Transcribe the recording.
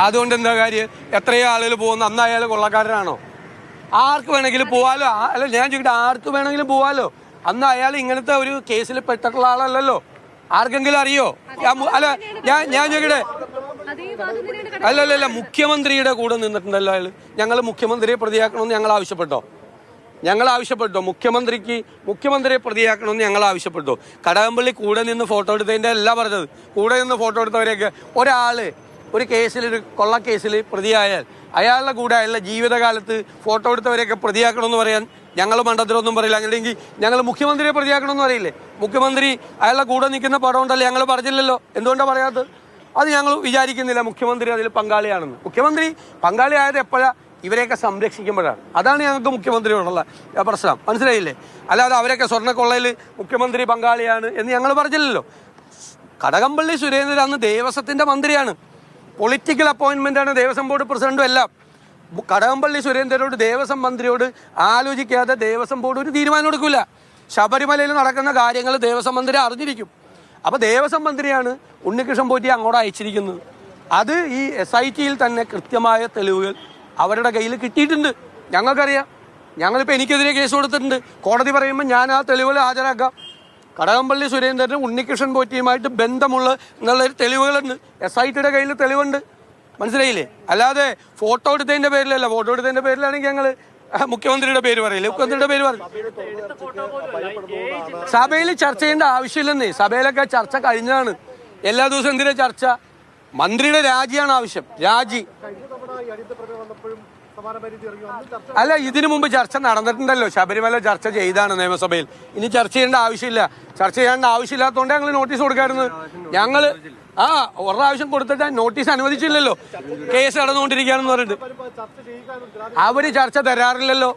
അതുകൊണ്ട് എന്താ കാര്യം? എത്രയോ ആളുകൾ പോകുന്നു, അന്ന് അയാൾ കൊള്ളക്കാരനാണോ? ആർക്ക് വേണമെങ്കിലും പോവാലോ. അല്ല, ഞാൻ ചോദിക്കട്ടെ, ആർക്ക് വേണമെങ്കിലും പോവാലോ. അന്ന് അയാൾ ഇങ്ങനത്തെ ഒരു കേസിൽ പെട്ടിട്ടുള്ള ആളല്ലല്ലോ. ആർക്കെങ്കിലും അറിയോ? അല്ല, ഞാൻ ചോദിക്കട്ടെ, അല്ലല്ല, മുഖ്യമന്ത്രിയുടെ കൂടെ നിന്നിട്ടുണ്ടല്ലോ അയാൾ. ഞങ്ങൾ മുഖ്യമന്ത്രിയെ പ്രതിയാക്കണമെന്ന് ഞങ്ങൾ ആവശ്യപ്പെട്ടോ? മുഖ്യമന്ത്രിയെ പ്രതിയാക്കണമെന്ന് ഞങ്ങൾ ആവശ്യപ്പെട്ടു. കടകംപള്ളി കൂടെ നിന്ന് ഫോട്ടോ എടുത്തതിൻ്റെ അല്ല പറഞ്ഞത്. കൂടെ നിന്ന് ഫോട്ടോ എടുത്തവരെയൊക്കെ ഒരാള് ഒരു കേസിൽ, ഒരു കൊള്ളക്കേസിൽ പ്രതിയായാൽ അയാളുടെ കൂടെ അയാളുടെ ജീവിതകാലത്ത് ഫോട്ടോ എടുത്തവരെയൊക്കെ പ്രതിയാക്കണമെന്ന് പറയാൻ ഞങ്ങൾ മണ്ടത്തിലൊന്നും പറയില്ല. അങ്ങനെയെങ്കിൽ ഞങ്ങൾ മുഖ്യമന്ത്രിയെ പ്രതിയാക്കണമെന്ന് പറയില്ലേ? മുഖ്യമന്ത്രി അയാളുടെ കൂടെ നിൽക്കുന്ന പടം ഉണ്ടല്ലോ, ഞങ്ങൾ പറഞ്ഞില്ലല്ലോ. എന്തുകൊണ്ടാണ് പറയാത്തത്? അത് ഞങ്ങൾ വിചാരിക്കുന്നില്ല മുഖ്യമന്ത്രി അതിൽ പങ്കാളിയാണെന്ന്. മുഖ്യമന്ത്രി പങ്കാളിയായത് എപ്പോഴാണ്? ഇവരെയൊക്കെ സംരക്ഷിക്കുമ്പോഴാണ്. അതാണ് ഞങ്ങൾക്ക് മുഖ്യമന്ത്രിയോടുള്ള പ്രശ്നം. മനസ്സിലായില്ലേ? അല്ലാതെ അവരൊക്കെ സ്വർണ്ണക്കൊള്ളയിൽ മുഖ്യമന്ത്രി പങ്കാളിയാണ് എന്ന് ഞങ്ങൾ പറഞ്ഞില്ലല്ലോ. കടകംപള്ളി സുരേന്ദ്രൻ അന്ന് ദേവസ്വത്തിൻ്റെ മന്ത്രിയാണ്, പൊളിറ്റിക്കൽ അപ്പോയിൻമെൻ്റാണ്, ദേവസ്വം ബോർഡ് പ്രസിഡന്റും എല്ലാം. കടകംപള്ളി സുരേന്ദ്രനോട്, ദേവസ്വം മന്ത്രിയോട് ആലോചിക്കാതെ ദേവസ്വം ബോർഡ് ഒരു തീരുമാനം എടുക്കില്ല. ശബരിമലയിൽ നടക്കുന്ന കാര്യങ്ങൾ ദേവസ്വം മന്ത്രി അറിഞ്ഞിരിക്കും. അപ്പോൾ ദേവസ്വം മന്ത്രിയാണ് ഉണ്ണികൃഷ്ണൻ പോറ്റിയെ അങ്ങോട്ട് അയച്ചിരിക്കുന്നത്. അത് ഈ SITയിൽ തന്നെ കൃത്യമായ തെളിവുകൾ അവരുടെ കയ്യിൽ കിട്ടിയിട്ടുണ്ട്. ഞങ്ങൾക്കറിയാം. ഞങ്ങളിപ്പോൾ എനിക്കെതിരെ കേസ് കൊടുത്തിട്ടുണ്ട്. കോടതി പറയുമ്പോൾ ഞാൻ ആ തെളിവുകൾ ഹാജരാക്കാം. കടകംപള്ളി സുരേന്ദ്രനും ഉണ്ണികൃഷ്ണൻ പോറ്റിയുമായിട്ട് ബന്ധമുള്ള എന്നുള്ളൊരു തെളിവുകളുണ്ട്. SITയുടെ കയ്യിൽ തെളിവുണ്ട്. മനസ്സിലായില്ലേ? അല്ലാതെ ഫോട്ടോ എടുത്തതിൻ്റെ പേരിലല്ല. ഫോട്ടോ എടുത്തതിൻ്റെ പേരിലാണെങ്കിൽ ഞങ്ങൾ മുഖ്യമന്ത്രിയുടെ പേര് പറയില്ല. മുഖ്യമന്ത്രിയുടെ പേര് പറയും. സഭയിൽ ചർച്ച ചെയ്യേണ്ട ആവശ്യമില്ലെന്നേ. സഭയിലൊക്കെ ചർച്ച കഴിഞ്ഞതാണ്. എല്ലാ ദിവസവും എന്തിനാ ചർച്ച? മന്ത്രിയുടെ രാജിയാണ് ആവശ്യം. രാജി അല്ല, ഇതിനു മുമ്പ് ചർച്ച നടന്നിട്ടുണ്ടല്ലോ. ശബരിമല ചർച്ച ചെയ്താണ് നിയമസഭയിൽ. ഇനി ചർച്ച ചെയ്യേണ്ട ആവശ്യമില്ല. ചർച്ച ചെയ്യേണ്ട ആവശ്യമില്ലാത്തതുകൊണ്ട് ഞങ്ങൾ നോട്ടീസ് കൊടുക്കാറുണ്ട്. ഞങ്ങൾ ഒരു പ്രാവശ്യം കൊടുത്തിട്ട് നോട്ടീസ് അനുവദിച്ചില്ലല്ലോ. കേസ് നടന്നുകൊണ്ടിരിക്കുകയാണെന്ന് പറഞ്ഞിട്ട് അവര് ചർച്ച തരാറില്ലല്ലോ.